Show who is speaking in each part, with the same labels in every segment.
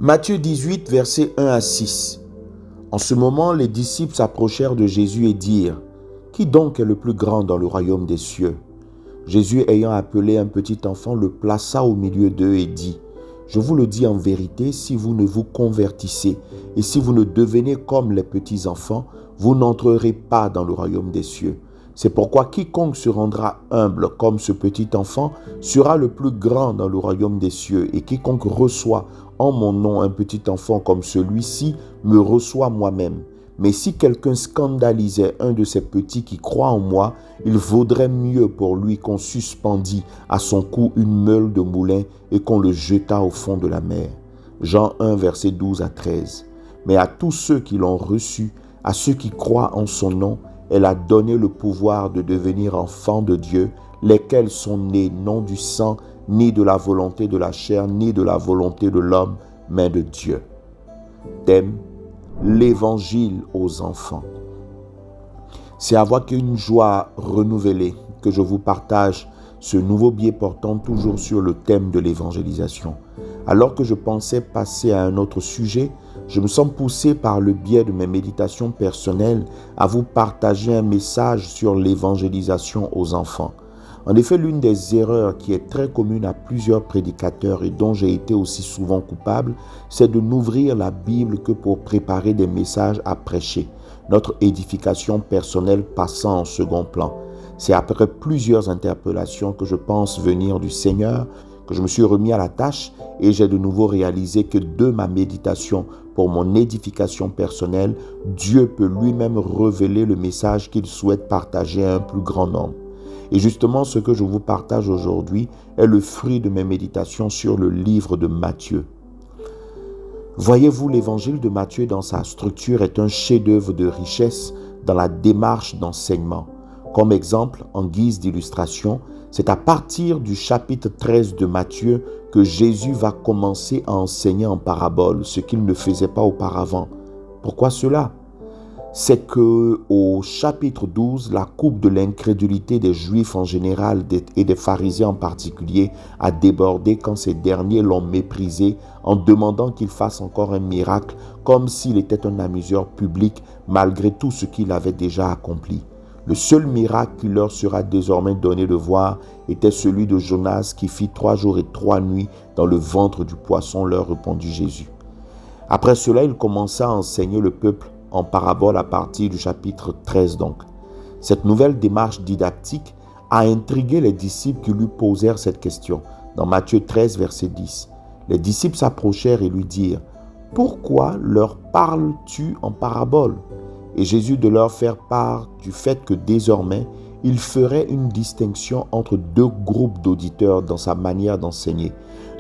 Speaker 1: Matthieu 18, versets 1 à 6. En ce moment, les disciples s'approchèrent de Jésus et dirent : « Qui donc est le plus grand dans le royaume des cieux ?» Jésus, ayant appelé un petit enfant, le plaça au milieu d'eux et dit : « Je vous le dis en vérité, si vous ne vous convertissez et si vous ne devenez comme les petits enfants, vous n'entrerez pas dans le royaume des cieux. C'est pourquoi quiconque se rendra humble comme ce petit enfant sera le plus grand dans le royaume des cieux, et quiconque reçoit en mon nom un petit enfant comme celui-ci me reçoit moi-même. Mais si quelqu'un scandalisait un de ces petits qui croient en moi, il vaudrait mieux pour lui qu'on suspendît à son cou une meule de moulin et qu'on le jetât au fond de la mer. » Jean 1, versets 12 à 13. Mais à tous ceux qui l'ont reçu, à ceux qui croient en son nom, elle a donné le pouvoir de devenir enfants de Dieu, lesquels sont nés non du sang, ni de la volonté de la chair, ni de la volonté de l'homme, mais de Dieu. Thème : l'Évangile aux enfants. C'est avec une joie renouvelée que je vous partage ce nouveau billet portant toujours sur le thème de l'évangélisation. Alors que je pensais passer à un autre sujet, je me sens poussé par le biais de mes méditations personnelles à vous partager un message sur l'évangélisation aux enfants. En effet, l'une des erreurs qui est très commune à plusieurs prédicateurs et dont j'ai été aussi souvent coupable, c'est de n'ouvrir la Bible que pour préparer des messages à prêcher, notre édification personnelle passant en second plan. C'est après plusieurs interpellations que je pense venir du Seigneur que je me suis remis à la tâche et j'ai de nouveau réalisé que de ma méditation pour mon édification personnelle, Dieu peut lui-même révéler le message qu'il souhaite partager à un plus grand nombre. Et justement, ce que je vous partage aujourd'hui est le fruit de mes méditations sur le livre de Matthieu. Voyez-vous, l'évangile de Matthieu dans sa structure est un chef-d'œuvre de richesse dans la démarche d'enseignement. Comme exemple, en guise d'illustration, c'est à partir du chapitre 13 de Matthieu que Jésus va commencer à enseigner en parabole, ce qu'il ne faisait pas auparavant. Pourquoi cela ? C'est que au chapitre 12, la coupe de l'incrédulité des Juifs en général et des pharisiens en particulier a débordé quand ces derniers l'ont méprisé en demandant qu'il fasse encore un miracle comme s'il était un amuseur public malgré tout ce qu'il avait déjà accompli. Le seul miracle qui leur sera désormais donné de voir était celui de Jonas qui fit 3 jours et 3 nuits dans le ventre du poisson, leur répondit Jésus. Après cela, il commença à enseigner le peuple en parabole à partir du chapitre 13 donc. Cette nouvelle démarche didactique a intrigué les disciples qui lui posèrent cette question. Dans Matthieu 13, verset 10, les disciples s'approchèrent et lui dirent : « Pourquoi leur parles-tu en parabole ?» Et Jésus de leur faire part du fait que désormais, il ferait une distinction entre deux groupes d'auditeurs dans sa manière d'enseigner.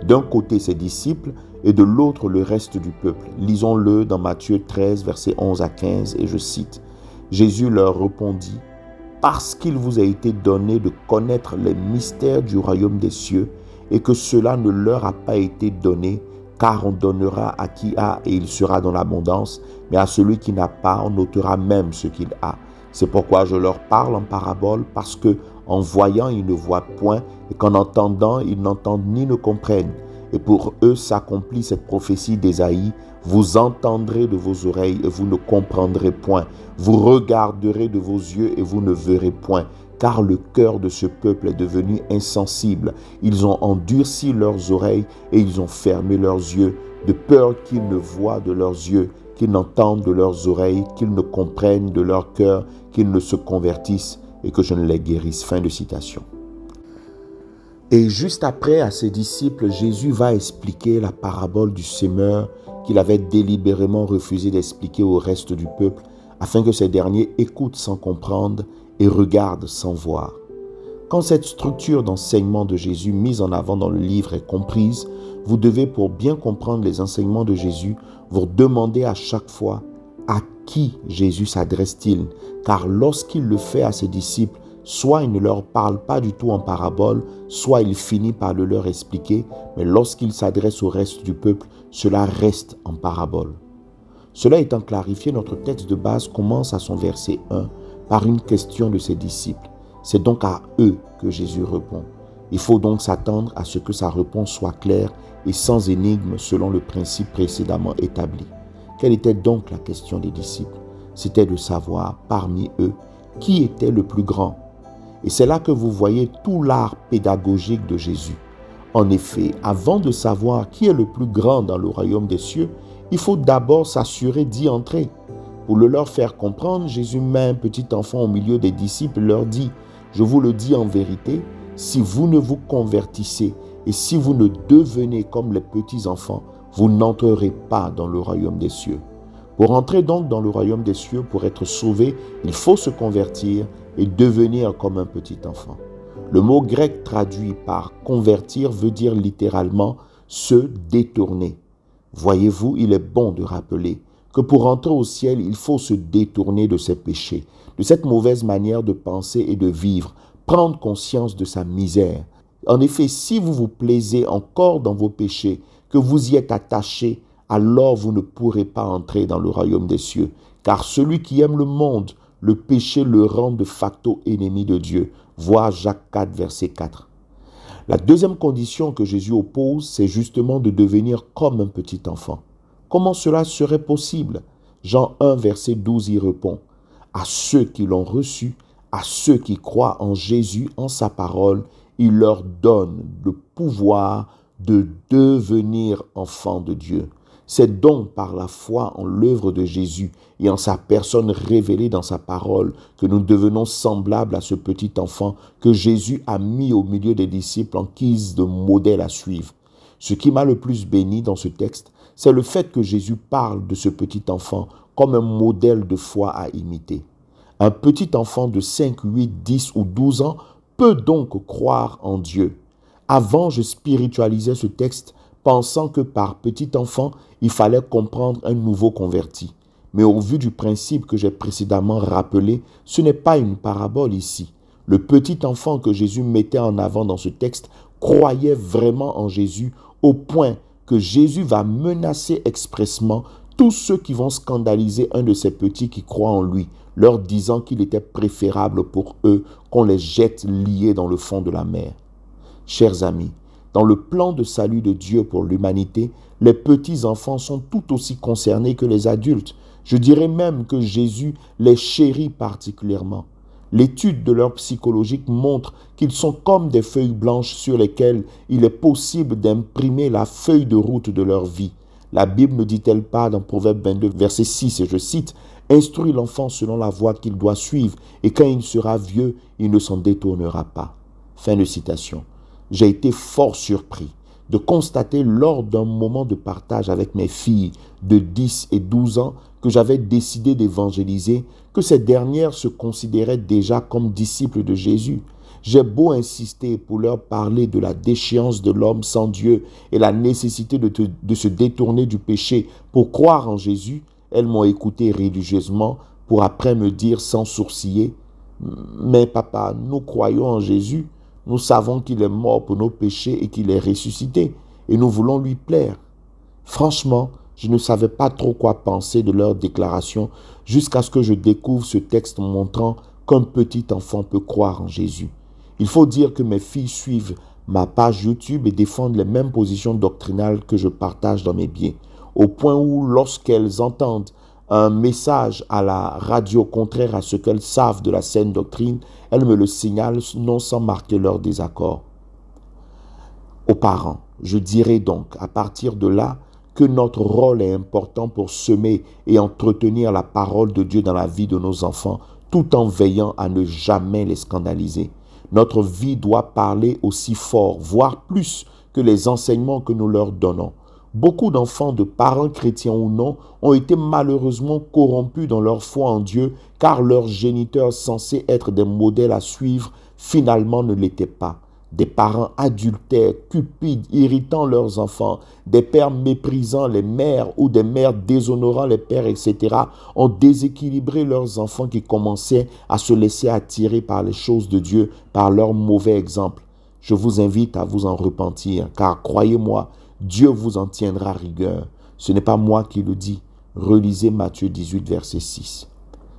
Speaker 1: D'un côté ses disciples et de l'autre le reste du peuple. Lisons-le dans Matthieu 13, versets 11 à 15, et je cite : « Jésus leur répondit : « Parce qu'il vous a été donné de connaître les mystères du royaume des cieux, et que cela ne leur a pas été donné, car on donnera à qui a et il sera dans l'abondance, mais à celui qui n'a pas, on ôtera même ce qu'il a. C'est pourquoi je leur parle en parabole, parce que en voyant, ils ne voient point, et qu'en entendant, ils n'entendent ni ne comprennent. Et pour eux s'accomplit cette prophétie d'Ésaïe : vous entendrez de vos oreilles et vous ne comprendrez point. Vous regarderez de vos yeux et vous ne verrez point. Car le cœur de ce peuple est devenu insensible. Ils ont endurci leurs oreilles et ils ont fermé leurs yeux, de peur qu'ils ne voient de leurs yeux, qu'ils n'entendent de leurs oreilles, qu'ils ne comprennent de leur cœur, qu'ils ne se convertissent et que je ne les guérisse. » Fin de citation. Et juste après, à ses disciples, Jésus va expliquer la parabole du semeur qu'il avait délibérément refusé d'expliquer au reste du peuple, afin que ces derniers écoutent sans comprendre et regardent sans voir. Quand cette structure d'enseignement de Jésus mise en avant dans le livre est comprise, vous devez, pour bien comprendre les enseignements de Jésus, vous demander à chaque fois à qui Jésus s'adresse-t-il, car lorsqu'il le fait à ses disciples, soit il ne leur parle pas du tout en parabole, soit il finit par le leur expliquer, mais lorsqu'il s'adresse au reste du peuple, cela reste en parabole. Cela étant clarifié, notre texte de base commence à son verset 1 par une question de ses disciples. C'est donc à eux que Jésus répond. Il faut donc s'attendre à ce que sa réponse soit claire et sans énigme selon le principe précédemment établi. Quelle était donc la question des disciples? C'était de savoir parmi eux qui était le plus grand. Et c'est là que vous voyez tout l'art pédagogique de Jésus. En effet, avant de savoir qui est le plus grand dans le royaume des cieux, il faut d'abord s'assurer d'y entrer. Pour le leur faire comprendre, Jésus met un petit enfant au milieu des disciples et leur dit « Je vous le dis en vérité, si vous ne vous convertissez et si vous ne devenez comme les petits enfants, vous n'entrerez pas dans le royaume des cieux. » Pour entrer donc dans le royaume des cieux, pour être sauvé, il faut se convertir et devenir comme un petit enfant. Le mot grec traduit par convertir veut dire littéralement se détourner. Voyez-vous, il est bon de rappeler que pour entrer au ciel, il faut se détourner de ses péchés, de cette mauvaise manière de penser et de vivre, prendre conscience de sa misère. En effet, si vous vous plaisez encore dans vos péchés, que vous y êtes attaché, alors vous ne pourrez pas entrer dans le royaume des cieux. Car celui qui aime le monde, le péché le rend de facto ennemi de Dieu. Voir Jacques 4, verset 4. La deuxième condition que Jésus oppose, c'est justement de devenir comme un petit enfant. Comment cela serait possible? Jean 1, verset 12 y répond. À ceux qui l'ont reçu, à ceux qui croient en Jésus, en sa parole, il leur donne le pouvoir de devenir enfants de Dieu. C'est donc par la foi en l'œuvre de Jésus et en sa personne révélée dans sa parole que nous devenons semblables à ce petit enfant que Jésus a mis au milieu des disciples en guise de modèle à suivre. Ce qui m'a le plus béni dans ce texte, c'est le fait que Jésus parle de ce petit enfant comme un modèle de foi à imiter. Un petit enfant de 5, 8, 10 ou 12 ans peut donc croire en Dieu. Avant, je spiritualisais ce texte pensant que par petit enfant, il fallait comprendre un nouveau converti. Mais au vu du principe que j'ai précédemment rappelé, ce n'est pas une parabole ici. Le petit enfant que Jésus mettait en avant dans ce texte croyait vraiment en Jésus au point que Jésus va menacer expressement tous ceux qui vont scandaliser un de ces petits qui croient en lui, leur disant qu'il était préférable pour eux qu'on les jette liés dans le fond de la mer. Chers amis, dans le plan de salut de Dieu pour l'humanité, les petits-enfants sont tout aussi concernés que les adultes. Je dirais même que Jésus les chérit particulièrement. L'étude de leur psychologique montre qu'ils sont comme des feuilles blanches sur lesquelles il est possible d'imprimer la feuille de route de leur vie. La Bible ne dit-elle pas dans Proverbe 22, verset 6, et je cite, « Instruis l'enfant selon la voie qu'il doit suivre, et quand il sera vieux, il ne s'en détournera pas. » Fin de citation. J'ai été fort surpris de constater lors d'un moment de partage avec mes filles de 10 et 12 ans que j'avais décidé d'évangéliser, que ces dernières se considéraient déjà comme disciples de Jésus. J'ai beau insister pour leur parler de la déchéance de l'homme sans Dieu et la nécessité de se détourner du péché pour croire en Jésus, elles m'ont écouté religieusement pour après me dire sans sourciller, « Mais papa, nous croyons en Jésus. Nous savons qu'il est mort pour nos péchés et qu'il est ressuscité, et nous voulons lui plaire. » Franchement, je ne savais pas trop quoi penser de leur déclaration jusqu'à ce que je découvre ce texte montrant qu'un petit enfant peut croire en Jésus. Il faut dire que mes filles suivent ma page YouTube et défendent les mêmes positions doctrinales que je partage dans mes biens, au point où lorsqu'elles entendent un message à la radio contraire à ce qu'elles savent de la saine doctrine, elles me le signalent non sans marquer leur désaccord. Aux parents, je dirais donc à partir de là que notre rôle est important pour semer et entretenir la parole de Dieu dans la vie de nos enfants, tout en veillant à ne jamais les scandaliser. Notre vie doit parler aussi fort, voire plus que les enseignements que nous leur donnons. Beaucoup d'enfants de parents chrétiens ou non ont été malheureusement corrompus dans leur foi en Dieu car leurs géniteurs censés être des modèles à suivre finalement ne l'étaient pas. Des parents adultères, cupides, irritant leurs enfants, des pères méprisant les mères ou des mères déshonorant les pères, etc. ont déséquilibré leurs enfants qui commençaient à se laisser attirer par les choses de Dieu, par leur mauvais exemple. Je vous invite à vous en repentir car croyez-moi, Dieu vous en tiendra rigueur. Ce n'est pas moi qui le dis. Relisez Matthieu 18, verset 6.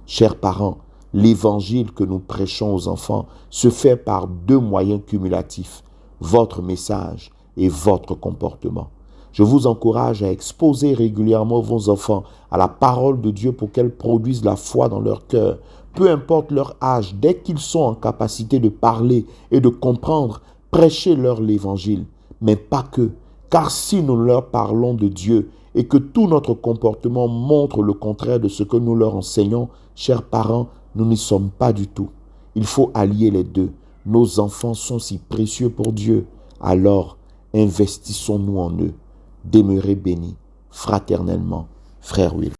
Speaker 1: Chers parents, l'évangile que nous prêchons aux enfants se fait par deux moyens cumulatifs. votre message et votre comportement. Je vous encourage à exposer régulièrement vos enfants à la parole de Dieu pour qu'elles produisent la foi dans leur cœur. Peu importe leur âge, dès qu'ils sont en capacité de parler et de comprendre, prêchez-leur l'évangile, mais pas que. Car si nous leur parlons de Dieu et que tout notre comportement montre le contraire de ce que nous leur enseignons, chers parents, nous n'y sommes pas du tout. Il faut allier les deux. Nos enfants sont si précieux pour Dieu. Alors, investissons-nous en eux. Demeurez bénis fraternellement, frère Will.